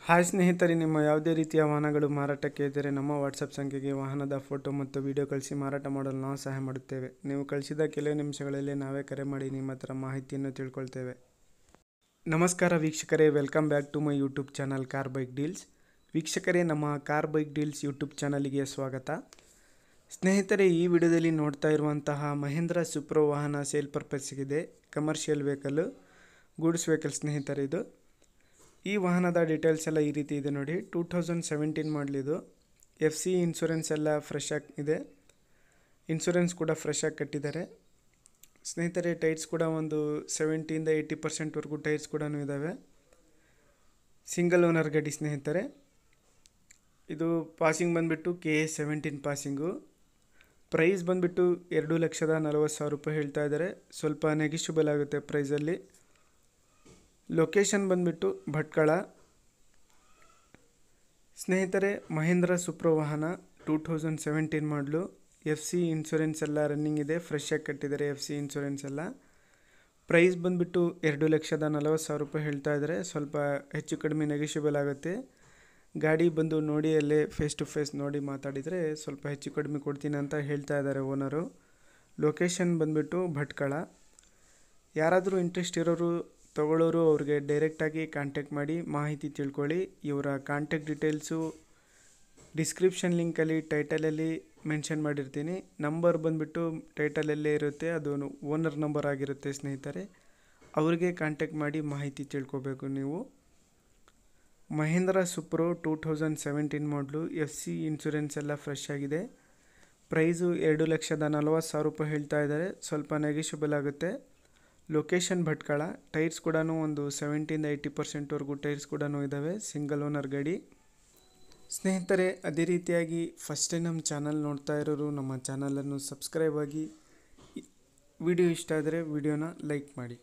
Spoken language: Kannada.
ಹಾಯ್ ಸ್ನೇಹಿತರೆ, ನಿಮ್ಮ ಯಾವುದೇ ರೀತಿಯ ವಾಹನಗಳು ಮಾರಾಟಕ್ಕೆ ಇದ್ದರೆ ನಮ್ಮ ವಾಟ್ಸಪ್ ಸಂಖ್ಯೆಗೆ ವಾಹನದ ಫೋಟೋ ಮತ್ತು ವಿಡಿಯೋ ಕಳಿಸಿ ಮಾರಾಟ ಮಾಡಲು ನಾವು ಸಹಾಯ ಮಾಡುತ್ತೇವೆ. ನೀವು ಕಳಿಸಿದ ಕೆಲವೇ ನಿಮಿಷಗಳಲ್ಲಿ ನಾವೇ ಕರೆ ಮಾಡಿ ನಿಮ್ಮ ಹತ್ರ ಮಾಹಿತಿಯನ್ನು ತಿಳ್ಕೊಳ್ತೇವೆ. ನಮಸ್ಕಾರ ವೀಕ್ಷಕರೇ, welcome back to my YouTube channel car bike deals. ವೀಕ್ಷಕರೇ, ನಮ್ಮ ಕಾರ್ ಬೈಕ್ ಡೀಲ್ಸ್ ಯೂಟ್ಯೂಬ್ ಚಾನಲ್ಗೆ ಸ್ವಾಗತ. ಸ್ನೇಹಿತರೆ, ಈ ವಿಡಿಯೋದಲ್ಲಿ ನೋಡ್ತಾ ಇರುವಂತಹ ಮಹೇಂದ್ರ ಸುಪ್ರೋ ವಾಹನ ಸೇಲ್ ಪರ್ಪಸ್ಸಿಗಿದೆ. ಕಮರ್ಷಿಯಲ್ ವೆಹಿಕಲ್, ಗೂಡ್ಸ್ ವೆಹಿಕಲ್ ಸ್ನೇಹಿತರೆ. ಇದು ಈ ವಾಹನದ ಡೀಟೇಲ್ಸ್ ಎಲ್ಲ ಈ ರೀತಿ ಇದೆ ನೋಡಿ. 2017 ಮಾಡಲಿದು. FC ಇನ್ಶೂರೆನ್ಸ್ ಎಲ್ಲ ಫ್ರೆಶ್ ಆಗಿ ಇದೆ. ಇನ್ಶೂರೆನ್ಸ್ ಕೂಡ ಫ್ರೆಶ್ ಆಗಿ ಕಟ್ಟಿದ್ದಾರೆ ಸ್ನೇಹಿತರೆ. ಟೈರ್ಸ್ ಕೂಡ ಒಂದು 70-80% ಟೈರ್ಸ್ ಕೂಡ ಇದ್ದಾವೆ. ಸಿಂಗಲ್ ಓನರ್ ಗಾಡಿ ಸ್ನೇಹಿತರೆ. ಇದು ಪಾಸಿಂಗ್ ಬಂದುಬಿಟ್ಟು KA 17 ಪಾಸಿಂಗು. ಪ್ರೈಸ್ ಬಂದುಬಿಟ್ಟು 2,40,000 ರೂಪಾಯಿ ಹೇಳ್ತಾ ಇದ್ದಾರೆ. ಸ್ವಲ್ಪ ನೆಗಿಷಿಬಲ್ ಆಗುತ್ತೆ ಪ್ರೈಸಲ್ಲಿ. ಲೊಕೇಶನ್ ಬಂದುಬಿಟ್ಟು ಭಟ್ಕಳ ಸ್ನೇಹಿತರೆ. ಮಹೇಂದ್ರ ಸುಪ್ರೋ ವಾಹನ 2017 ಮಾಡಲು. FC ಇನ್ಶೂರೆನ್ಸ್ ಎಲ್ಲ ರನ್ನಿಂಗ್ ಇದೆ, ಫ್ರೆಶ್ ಆಗಿ ಕಟ್ಟಿದ್ದಾರೆ FC ಇನ್ಶೂರೆನ್ಸ್ ಎಲ್ಲ. ಪ್ರೈಸ್ ಬಂದುಬಿಟ್ಟು 2,40,000 ರೂಪಾಯಿ ಹೇಳ್ತಾ ಇದ್ದಾರೆ. ಸ್ವಲ್ಪ ಹೆಚ್ಚು ಕಡಿಮೆ ನೆಗಿಷಿಬಲ್ ಆಗುತ್ತೆ. ಗಾಡಿ ಬಂದು ನೋಡಿ, ಅಲ್ಲೇ ಫೇಸ್ ಟು ಫೇಸ್ ನೋಡಿ ಮಾತಾಡಿದರೆ ಸ್ವಲ್ಪ ಹೆಚ್ಚು ಕಡಿಮೆ ಕೊಡ್ತೀನಿ ಅಂತ ಹೇಳ್ತಾ ಇದ್ದಾರೆ ಓನರು. ಲೊಕೇಶನ್ ಬಂದುಬಿಟ್ಟು ಭಟ್ಕಳ. ಯಾರಾದರೂ ಇಂಟ್ರೆಸ್ಟ್ ಇರೋರು ತಗೊಳ್ಳೋರು ಅವ್ರಿಗೆ ಡೈರೆಕ್ಟಾಗಿ ಕಾಂಟ್ಯಾಕ್ಟ್ ಮಾಡಿ ಮಾಹಿತಿ ತಿಳ್ಕೊಳ್ಳಿ. ಇವರ ಕಾಂಟ್ಯಾಕ್ಟ್ ಡೀಟೇಲ್ಸು ಡಿಸ್ಕ್ರಿಪ್ಷನ್ ಲಿಂಕಲ್ಲಿ ಟೈಟಲಲ್ಲಿ ಮೆನ್ಷನ್ ಮಾಡಿರ್ತೀನಿ. ನಂಬರ್ ಬಂದುಬಿಟ್ಟು ಟೈಟಲಲ್ಲೇ ಇರುತ್ತೆ, ಅದು ಓನರ್ ನಂಬರ್ ಆಗಿರುತ್ತೆ ಸ್ನೇಹಿತರೆ. ಅವರಿಗೆ ಕಾಂಟ್ಯಾಕ್ಟ್ ಮಾಡಿ ಮಾಹಿತಿ ತಿಳ್ಕೊಬೇಕು ನೀವು. ಮಹೇಂದ್ರ ಸುಪ್ರೋ 2017 ಮಾಡಲು. FC ಇನ್ಶೂರೆನ್ಸ್ ಎಲ್ಲ ಫ್ರೆಶ್ ಆಗಿದೆ. ಪ್ರೈಸು 2,40,000 ರೂಪಾಯಿ ಹೇಳ್ತಾ ಇದ್ದಾರೆ. ಸ್ವಲ್ಪ ನೆಗಿಷಿಬಲ್ ಆಗುತ್ತೆ. ಲೊಕೇಶನ್ ಭಟ್ಕಳ. ಟೈರ್ಸ್ ಕೂಡ ಒಂದು 70-80% ಟೈರ್ಸ್ ಕೂಡ ಇದ್ದಾವೆ. ಸಿಂಗಲ್ ಓನರ್ ಗಾಡಿ ಸ್ನೇಹಿತರೆ. ಅದೇ ರೀತಿಯಾಗಿ ಫಸ್ಟ್ ಟೈಮ್ ನಮ್ಮ ಚಾನಲ್ ನೋಡ್ತಾ ಇರೋರು ನಮ್ಮ ಚಾನಲನ್ನು ಸಬ್ಸ್ಕ್ರೈಬ್ ಆಗಿ. ವಿಡಿಯೋ ಇಷ್ಟ ಆದರೆ ವಿಡಿಯೋನ ಲೈಕ್ ಮಾಡಿ.